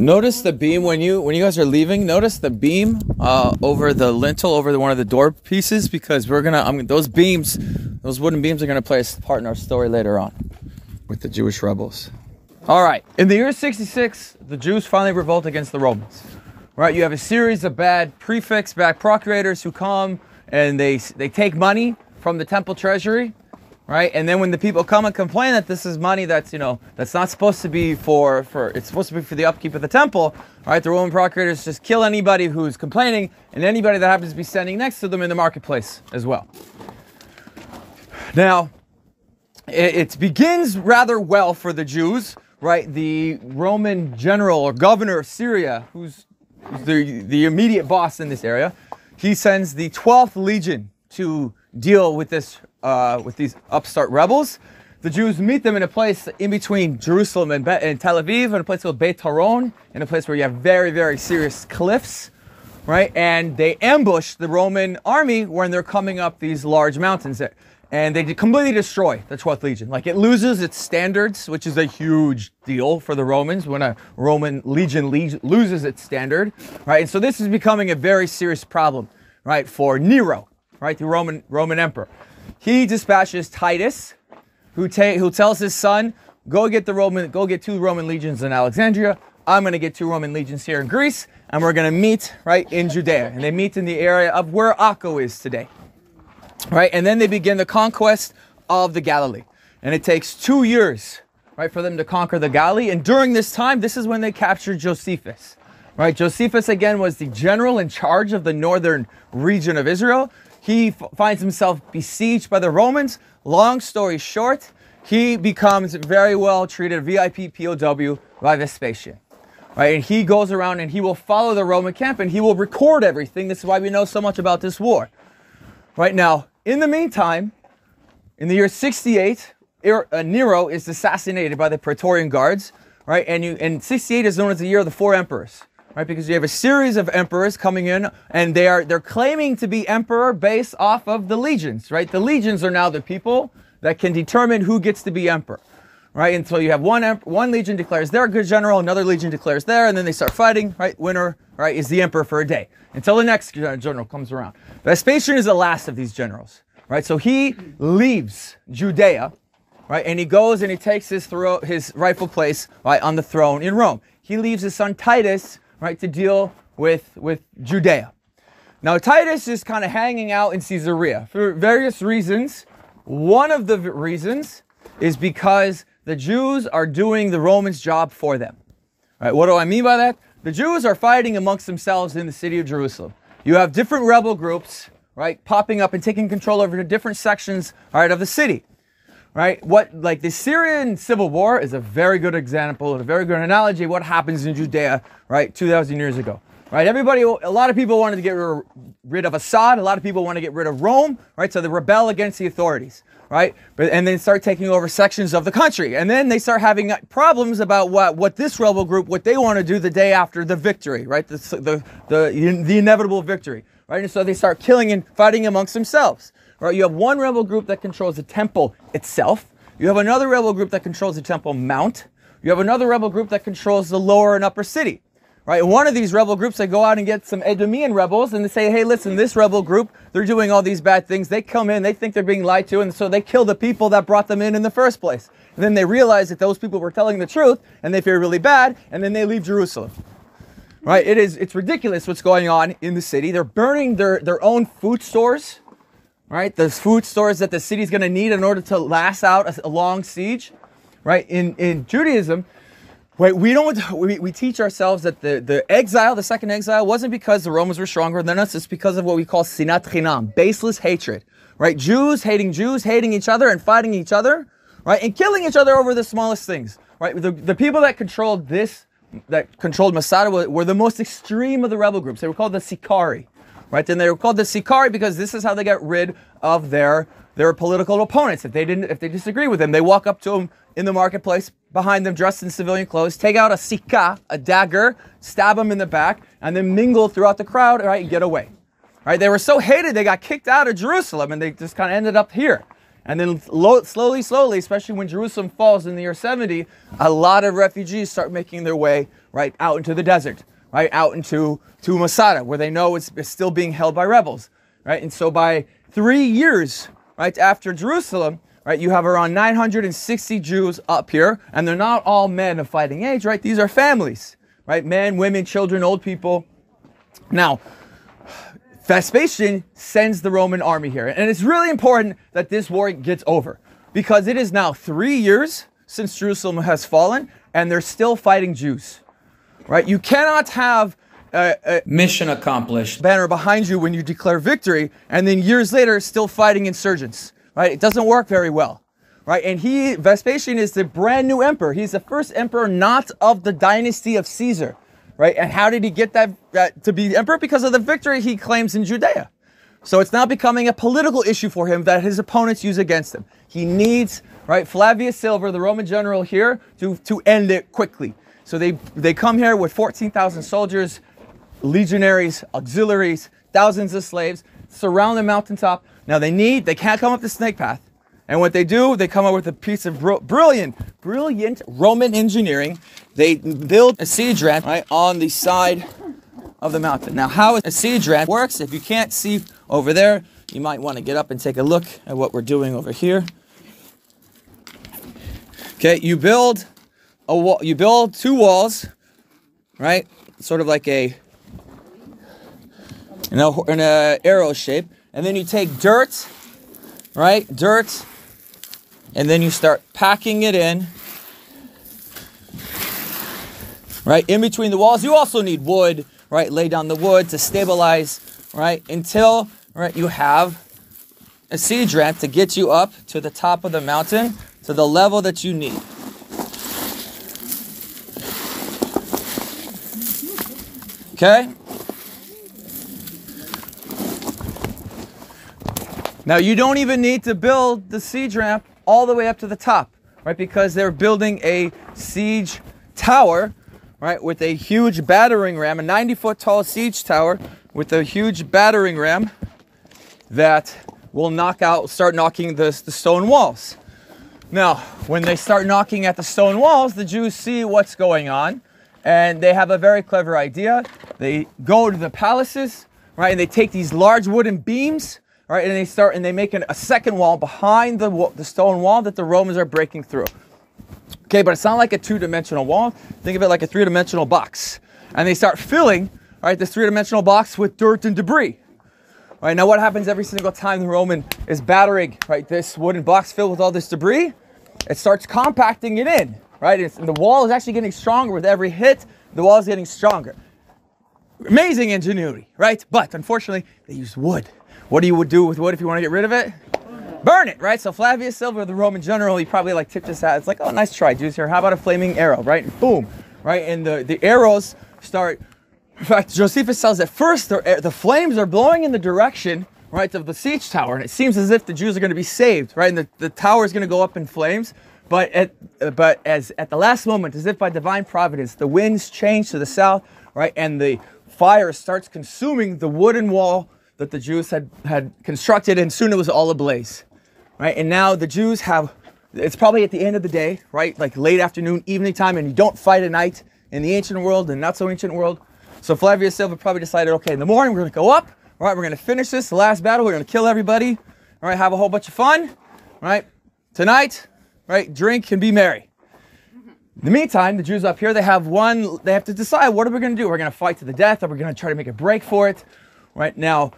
Notice the beam when you guys are leaving. Notice the beam over the lintel, over one of the door pieces, because we're gonna. Those beams, those wooden beams, are gonna play a part in our story later on with the Jewish rebels. All right, in the year 66, the Jews finally revolt against the Romans. Right, you have a series of bad prefects, bad procurators who come and they take money from the temple treasury. Right, and then when the people come and complain that this is money that's that's not supposed to be for it's supposed to be for the upkeep of the temple, right? The Roman procurators just kill anybody who's complaining and anybody that happens to be standing next to them in the marketplace as well. Now, it begins rather well for the Jews, right? The Roman general or governor of Syria, who's the immediate boss in this area, he sends the 12th Legion to deal with this. With these upstart rebels. The Jews meet them in a place in between Jerusalem and Tel Aviv, in a place called Beit Horon, in a place where you have very, very serious cliffs, right? And they ambush the Roman army when they're coming up these large mountains there. And they completely destroy the 12th Legion. Like, it loses its standards, which is a huge deal for the Romans when a Roman legion loses its standard, right? And so this is becoming a very serious problem, right, for Nero, right, the Roman emperor. He dispatches Titus, who tells his son, go get 2 Roman legions in Alexandria. I'm going to get 2 Roman legions here in Greece, and we're going to meet right in Judea. And they meet in the area of where Akko is today. Right, and then they begin the conquest of the Galilee. And it takes 2 years, right, for them to conquer the Galilee. And during this time, this is when they captured Josephus. Right, Josephus again was the general in charge of the northern region of Israel. He finds himself besieged by the Romans. Long story short, he becomes very well treated, VIP POW by Vespasian. Right? And he goes around and he will follow the Roman camp and he will record everything. This is why we know so much about this war. Right now, in the meantime, in the year 68, Nero is assassinated by the Praetorian Guards. Right? And 68 is known as the year of the 4 emperors. Right, because you have a series of emperors coming in, and they're claiming to be emperor based off of the legions. Right, the legions are now the people that can determine who gets to be emperor. Right, and so you have one legion declares they're a good general, another legion declares there, and then they start fighting. Right, winner is the emperor for a day until the next general comes around. Vespasian is the last of these generals. Right, so he leaves Judea, right, and he goes and he takes his rightful place on the throne in Rome. He leaves his son Titus. Right, to deal with Judea. Now, Titus is kind of hanging out in Caesarea for various reasons. One of the reasons is because the Jews are doing the Romans' job for them. Right, what do I mean by that? The Jews are fighting amongst themselves in the city of Jerusalem. You have different rebel groups, right, popping up and taking control over the different sections, right, of the city. Right, like the Syrian civil war is a very good example, a very good analogy of what happens in Judea, right, 2,000 years ago. Right, a lot of people wanted to get rid of Assad, a lot of people want to get rid of Rome, right, so they rebel against the authorities, right, and then start taking over sections of the country, and then they start having problems about what this rebel group, what they want to do the day after the victory, right, the inevitable victory, right, and so they start killing and fighting amongst themselves. Right, you have one rebel group that controls the temple itself. You have another rebel group that controls the temple mount. You have another rebel group that controls the lower and upper city. Right, and one of these rebel groups, they go out and get some Edomian rebels and they say, hey, listen, this rebel group, they're doing all these bad things. They come in, they think they're being lied to, and so they kill the people that brought them in the first place. And then they realize that those people were telling the truth and they feel really bad, and then they leave Jerusalem. Right, it's ridiculous what's going on in the city. They're burning their own food stores. Right, the food stores that the city's going to need in order to last out a long siege. Right, in Judaism, right, we teach ourselves that the exile, the second exile, wasn't because the Romans were stronger than us. It's because of what we call sinat chinam, baseless hatred. Right, Jews hating each other and fighting each other. Right, and killing each other over the smallest things. Right, the people that controlled Masada were the most extreme of the rebel groups. They were called the Sikari. Right, and they were called the Sikari because this is how they got rid of their political opponents. If they disagree with them, they walk up to them in the marketplace behind them, dressed in civilian clothes, take out a sikah, a dagger, stab them in the back, and then mingle throughout the crowd, right, and get away. Right, they were so hated they got kicked out of Jerusalem, and they just kind of ended up here And then slowly, especially when Jerusalem falls in the year 70, a lot of refugees start making their way right out into the desert, right out into Masada, where they know it's still being held by rebels, right? And so by 3 years, right after Jerusalem, right, you have around 960 Jews up here, and they're not all men of fighting age, right? These are families, right? Men, women, children, old people. Now, Vespasian sends the Roman army here. And it's really important that this war gets over, because it is now 3 years since Jerusalem has fallen and they're still fighting Jews, right? You cannot have a mission accomplished banner behind you when you declare victory and then years later still fighting insurgents, right? It doesn't work very well, right? And Vespasian is the brand new emperor. He's the first emperor not of the dynasty of Caesar. Right? And how did he get that to be emperor? Because of the victory he claims in Judea. So it's now becoming a political issue for him that his opponents use against him. He needs, right, Flavius Silver, the Roman general here, to end it quickly. So they come here with 14,000 soldiers, legionaries, auxiliaries, thousands of slaves, surround the mountaintop. Now they can't come up the snake path. And what they do, they come up with a piece of brilliant Roman engineering. They build a siege ramp right on the side of the mountain. Now, how a siege ramp works, if you can't see over there, you might want to get up and take a look at what we're doing over here. Okay, you build a wall. You build two walls, right? Sort of like in a arrow shape, and then you take dirt, right? Dirt. And then you start packing it in, right, in between the walls. You also need wood, right, lay down the wood to stabilize, right, until, right, you have a siege ramp to get you up to the top of the mountain to the level that you need. Okay? Now, you don't even need to build the siege ramp all the way up to the top, right? Because they're building a siege tower, right? With a huge battering ram, a 90-foot tall siege tower with a huge battering ram that will start knocking the stone walls. Now, when they start knocking at the stone walls, the Jews see what's going on, and they have a very clever idea. They go to the palaces, right? And they take these large wooden beams, all right, and they make a second wall behind the stone wall that the Romans are breaking through. Okay, but it's not like a two-dimensional wall. Think of it like a three-dimensional box. And they start filling, right, this three-dimensional box with dirt and debris. All right, now what happens every single time the Roman is battering, right, this wooden box filled with all this debris? It starts compacting it in, right? And the wall is actually getting stronger with every hit. The wall is getting stronger. Amazing ingenuity, right? But unfortunately, they use wood. What do you do with wood if you want to get rid of it? Burn it, right? So Flavius Silver, the Roman general, he probably like tipped his hat. It's like, oh, nice try, Jews here. How about a flaming arrow, right? And boom, right? And the arrows start. In fact, Josephus says at first the flames are blowing in the direction, right, of the siege tower, and it seems as if the Jews are going to be saved, right? And the tower is going to go up in flames. But at the last moment, as if by divine providence, the winds change to the south, right, and the fire starts consuming the wooden wall that the Jews had constructed, and soon it was all ablaze, right? And now the Jews it's probably at the end of the day, right? Like late afternoon, evening time, and you don't fight at night in the ancient world and not so ancient world. So Flavius Silver probably decided, okay, in the morning we're going to go up, all right, we're going to finish this, the last battle, we're going to kill everybody, all right, have a whole bunch of fun, right? Tonight, right, drink and be merry. In the meantime, the Jews up here, they have to decide, what are we going to do? We're going to fight to the death, or we're going to try to make a break for it. Right now,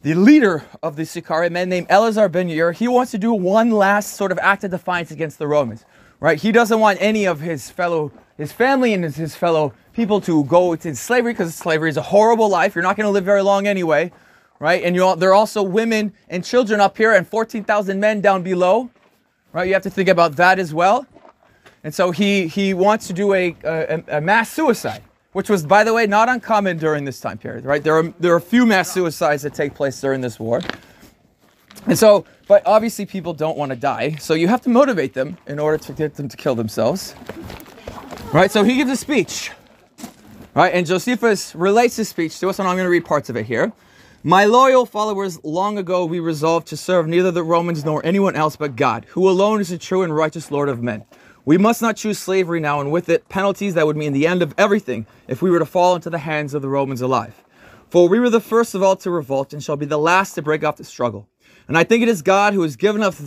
the leader of the Sicarii, a man named Eleazar ben Yair, he wants to do one last sort of act of defiance against the Romans. Right? He doesn't want any of his family and his fellow people to go into slavery, because slavery is a horrible life. You're not going to live very long anyway. Right? And there are also women and children up here and 14,000 men down below. Right? You have to think about that as well. And so he wants to do a mass suicide, which was, by the way, not uncommon during this time period, right? There are a few mass suicides that take place during this war. And so, but obviously people don't want to die, so you have to motivate them in order to get them to kill themselves. Right, so he gives a speech. Right, and Josephus relates his speech to us, and I'm going to read parts of it here. My loyal followers, long ago we resolved to serve neither the Romans nor anyone else but God, who alone is the true and righteous Lord of men. We must not choose slavery now, and with it penalties that would mean the end of everything if we were to fall into the hands of the Romans alive. For we were the first of all to revolt and shall be the last to break off the struggle. And I think it is God who has given us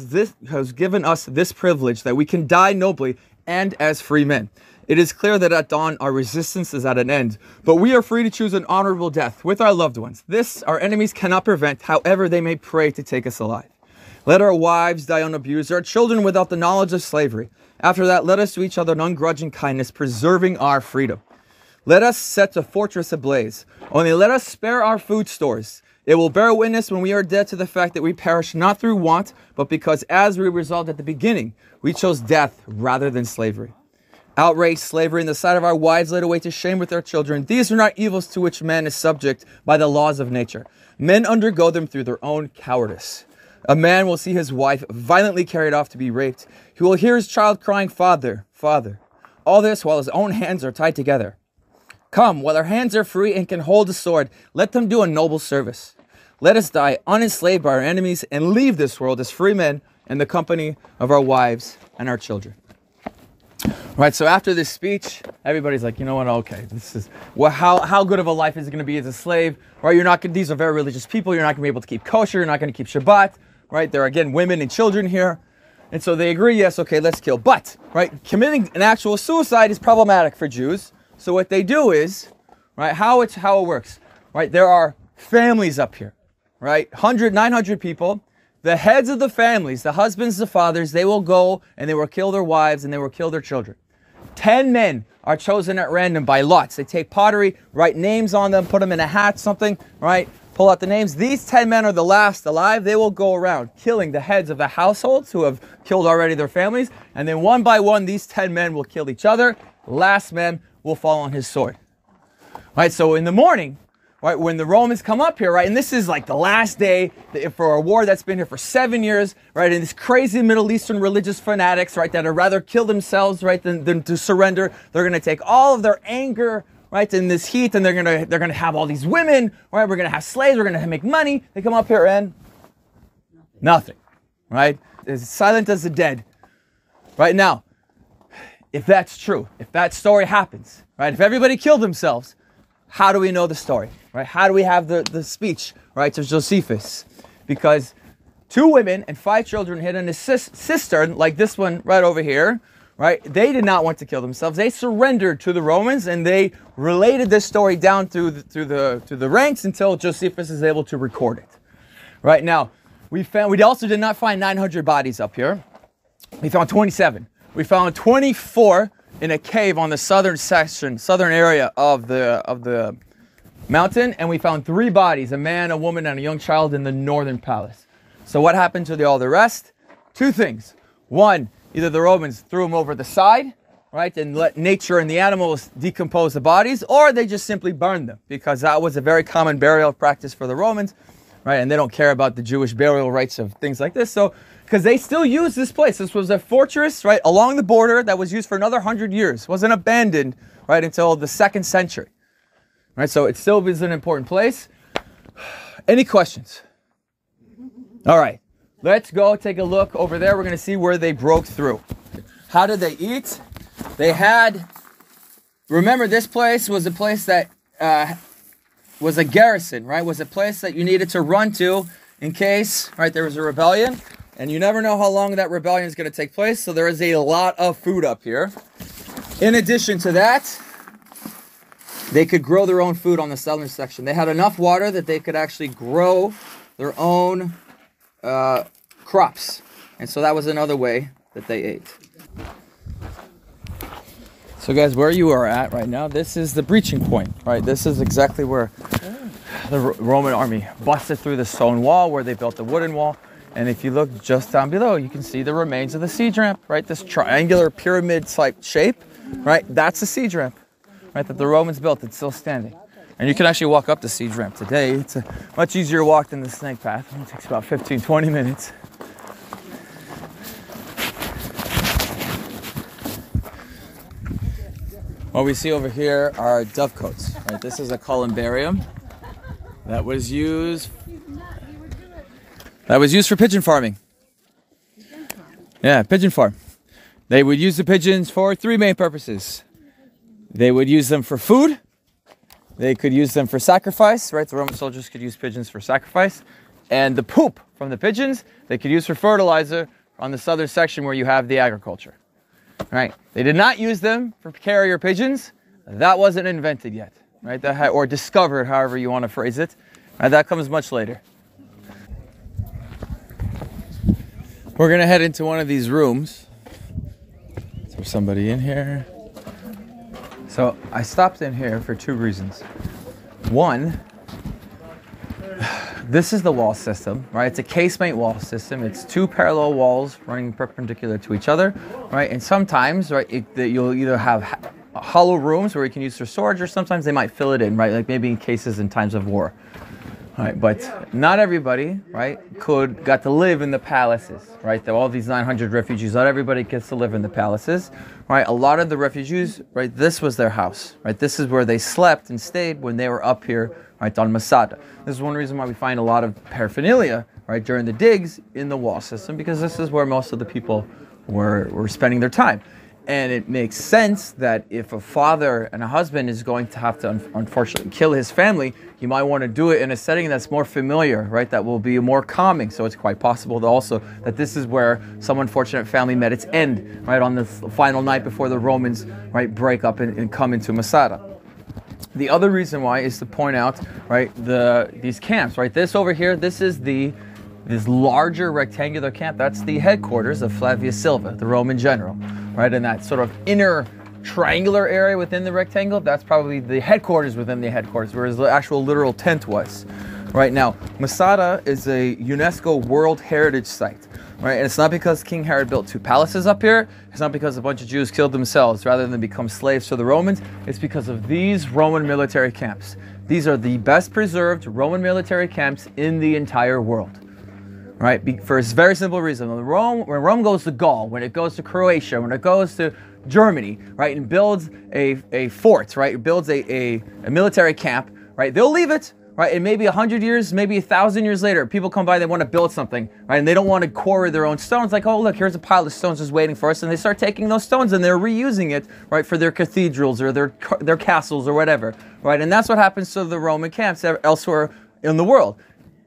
this privilege that we can die nobly and as free men. It is clear that at dawn our resistance is at an end, but we are free to choose an honorable death with our loved ones. This our enemies cannot prevent, however they may pray to take us alive. Let our wives die unabused, our children without the knowledge of slavery. After that, let us do each other an ungrudging kindness, preserving our freedom. Let us set a fortress ablaze. Only let us spare our food stores. It will bear witness when we are dead to the fact that we perish not through want, but because, as we resolved at the beginning, we chose death rather than slavery. Outrage, slavery, in the sight of our wives led away to shame with their children. These are not evils to which man is subject by the laws of nature. Men undergo them through their own cowardice. A man will see his wife violently carried off to be raped. He will hear his child crying, "Father, Father." All this while his own hands are tied together. Come, while our hands are free and can hold a sword, let them do a noble service. Let us die unenslaved by our enemies and leave this world as free men in the company of our wives and our children. Right, so after this speech, everybody's like, you know what, okay, this is, well, how good of a life is it going to be as a slave? Right, these are very religious people, you're not going to be able to keep kosher, you're not going to keep Shabbat, right? There are, again, women and children here. And so they agree, yes, okay, let's kill. But, right, committing an actual suicide is problematic for Jews. So what they do is, right, how it works, right? There are families up here, right? 900 people. The heads of the families, the husbands, the fathers, they will go and they will kill their wives and they will kill their children. 10 men are chosen at random by lots. They take pottery, write names on them, put them in a hat, something, right? Pull out the names. These 10 men are the last alive. They will go around killing the heads of the households who have killed already their families. And then one by one, these 10 men will kill each other. Last man will fall on his sword. Right, so in the morning, right, when the Romans come up here, right, and this is like the last day for a war that's been here for 7 years, right, and these crazy Middle Eastern religious fanatics, right, that would rather kill themselves, right, than to surrender. They're going to take all of their anger, right, in this heat, and they're going to have all these women, right, we're going to have slaves, we're going to make money. They come up here and nothing, right, as silent as the dead. Right now, if that's true, if that story happens, right, if everybody killed themselves, how do we know the story, right? How do we have the speech, right, to Josephus? Because 2 women and 5 children hid in a cistern like this one right over here, right? They did not want to kill themselves. They surrendered to the Romans, and they related this story down through the ranks until Josephus is able to record it. Right now, we also did not find 900 bodies up here. We found 27. We found 24 in a cave on the southern area of the mountain, and we found 3 bodies, a man, a woman, and a young child in the northern palace. So what happened to all the rest? 2 things. One, either the Romans threw them over the side, right, and let nature and the animals decompose the bodies, or they just simply burned them, because that was a very common burial practice for the Romans, right, and they don't care about the Jewish burial rites of things like this. So because they still use this place. This was a fortress, right, along the border that was used for another 100 years. It wasn't abandoned, right, until the 2nd century. Right, so it still is an important place. Any questions? All right, let's go take a look over there. We're going to see where they broke through. How did they eat? They had, remember, this place was a place that was a garrison, right, was a place that you needed to run to in case, right, there was a rebellion. And you never know how long that rebellion is going to take place, so there is a lot of food up here. In addition to that, they could grow their own food on the southern section. They had enough water that they could actually grow their own crops. And so that was another way that they ate. So guys, where you are at right now, this is the breaching point, right? This is exactly where the Roman army busted through the stone wall, where they built the wooden wall. And if you look just down below, you can see the remains of the siege ramp, right? This triangular pyramid-type shape, right? That's the siege ramp, right, that the Romans built. It's still standing. And you can actually walk up the siege ramp today. It's a much easier walk than the snake path. It takes about 15, 20 minutes. What we see over here are dovecotes, right? This is a columbarium. that was used for pigeon farming. Yeah, pigeon farm. They would use the pigeons for three main purposes. They would use them for food. They could use them for sacrifice, right? The Roman soldiers could use pigeons for sacrifice. And the poop from the pigeons, they could use for fertilizer on the southern section where you have the agriculture. Right? They did not use them for carrier pigeons. That wasn't invented yet, right? Or discovered, however you want to phrase it. Right? That comes much later. We're going to head into one of these rooms. Is there somebody in here? So I stopped in here for two reasons. One, this is the wall system, right? It's a casemate wall system. It's two parallel walls running perpendicular to each other, right? And sometimes, right, you'll either have hollow rooms where you can use for storage, or sometimes they might fill it in, right? Like maybe in cases in times of war. Right, but not everybody, right, got to live in the palaces, right? All these 900 refugees, not everybody gets to live in the palaces, right? A lot of the refugees, right, this was their house, right? This is where they slept and stayed when they were up here, right, on Masada. This is one reason why we find a lot of paraphernalia, right, during the digs in the wall system, because this is where most of the people were spending their time. And it makes sense that if a father and a husband is going to have to unfortunately kill his family, you might want to do it in a setting that's more familiar, right? That will be more calming. So it's quite possible that this is where some unfortunate family met its end, right? On the final night before the Romans, right, break up and come into Masada. The other reason why is to point out, right, these camps, right? This over here, this larger rectangular camp, that's the headquarters of Flavius Silva, the Roman general. Right, in that sort of inner triangular area within the rectangle, that's probably the headquarters within the headquarters, whereas the actual literal tent was. Right now, Masada is a UNESCO World Heritage Site. Right, and it's not because King Herod built two palaces up here. It's not because a bunch of Jews killed themselves rather than become slaves to the Romans. It's because of these Roman military camps. These are the best preserved Roman military camps in the entire world. Right, for a very simple reason. When Rome goes to Gaul, when it goes to Croatia, when it goes to Germany, right, and builds a fort, right, builds a military camp, right, they'll leave it, right, and maybe 100 years, maybe 1,000 years later, people come by, they want to build something, right, and they don't want to quarry their own stones, like, oh, look, here's a pile of stones just waiting for us, and they start taking those stones and they're reusing it, right, for their cathedrals or their castles or whatever, right, and that's what happens to the Roman camps elsewhere in the world.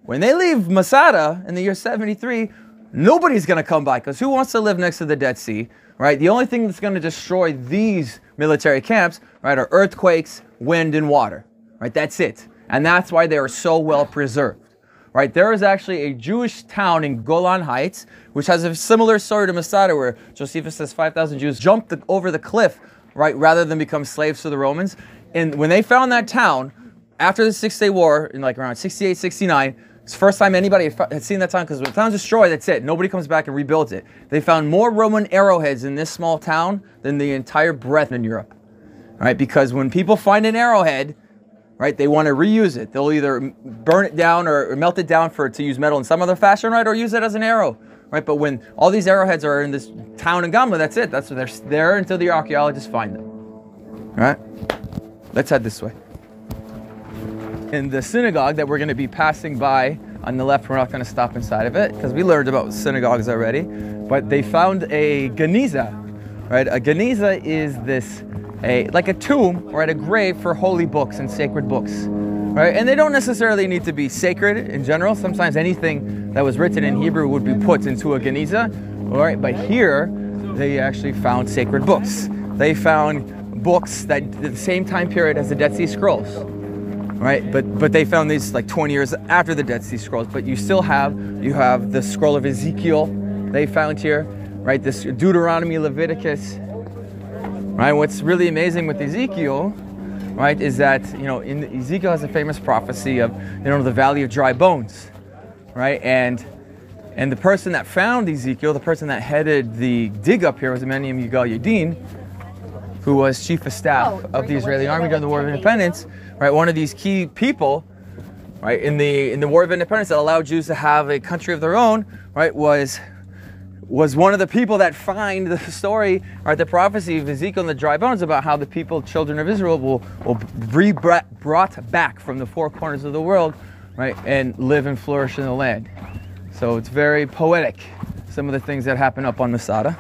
When they leave Masada in the year 73, nobody's going to come by, because who wants to live next to the Dead Sea, right? The only thing that's going to destroy these military camps, right, are earthquakes, wind, and water, right? That's it. And that's why they are so well preserved, right? There is actually a Jewish town in Golan Heights, which has a similar story to Masada, where Josephus says 5,000 Jews jumped over the cliff, right, rather than become slaves to the Romans. And when they found that town, after the Six-Day War, in like around 68, 69, it's the first time anybody had seen that town, because when the town's destroyed, that's it. Nobody comes back and rebuilds it. They found more Roman arrowheads in this small town than the entire breadth in Europe. Right? Because when people find an arrowhead, right, they want to reuse it. They'll either burn it down or melt it down to use metal in some other fashion, right, or use it as an arrow. Right? But when all these arrowheads are in this town in Gamla, that's it. They're there until the archaeologists find them. All right? Let's head this way. In the synagogue that we're going to be passing by on the left, we're not going to stop inside of it, because we learned about synagogues already, but they found a geniza, right? A geniza is like a tomb or a grave for holy books and sacred books, right? And they don't necessarily need to be sacred in general. Sometimes anything that was written in Hebrew would be put into a geniza, all right? But here, they actually found sacred books. They found books that at the same time period as the Dead Sea Scrolls. Right, but they found these like 20 years after the Dead Sea Scrolls. But you have the scroll of Ezekiel they found here, right? This Deuteronomy, Leviticus, right? What's really amazing with Ezekiel, right, is that Ezekiel has a famous prophecy of the valley of dry bones, right? And the person that found Ezekiel, the person that headed the dig up here, was a man named Yigal Yadin, who was chief of staff of the Israeli army during the War of Independence. Right, one of these key people, right, in the War of Independence that allowed Jews to have a country of their own, right, was was one of the people that find the story, or the prophecy of Ezekiel and the dry bones about how the people, children of Israel, will be brought back from the four corners of the world, right, and live and flourish in the land. So it's very poetic, some of the things that happen up on Masada.